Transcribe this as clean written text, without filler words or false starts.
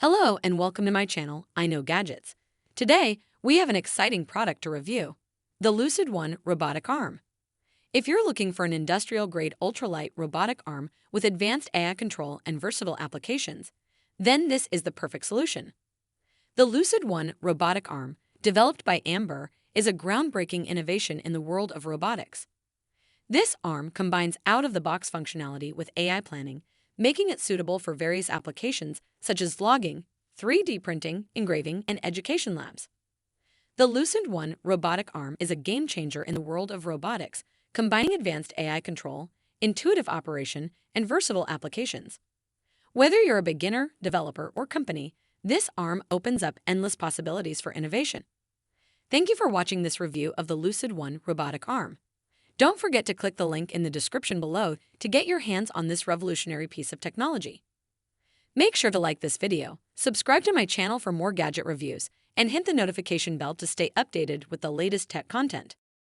Hello and welcome to my channel, IKnowGadgets. Today, we have an exciting product to review, the Lucid One robotic arm. If you're looking for an industrial-grade ultralight robotic arm with advanced AI control and versatile applications, then this is the perfect solution. The Lucid One robotic arm, developed by Amber, is a groundbreaking innovation in the world of robotics. This arm combines out-of-the-box functionality with AI planning, making it suitable for various applications such as logging, 3D printing, engraving, and education labs. The Lucid One robotic arm is a game-changer in the world of robotics, combining advanced AI control, intuitive operation, and versatile applications. Whether you're a beginner, developer, or company, this arm opens up endless possibilities for innovation. Thank you for watching this review of the Lucid One robotic arm. Don't forget to click the link in the description below to get your hands on this revolutionary piece of technology. Make sure to like this video, subscribe to my channel for more gadget reviews, and hit the notification bell to stay updated with the latest tech content.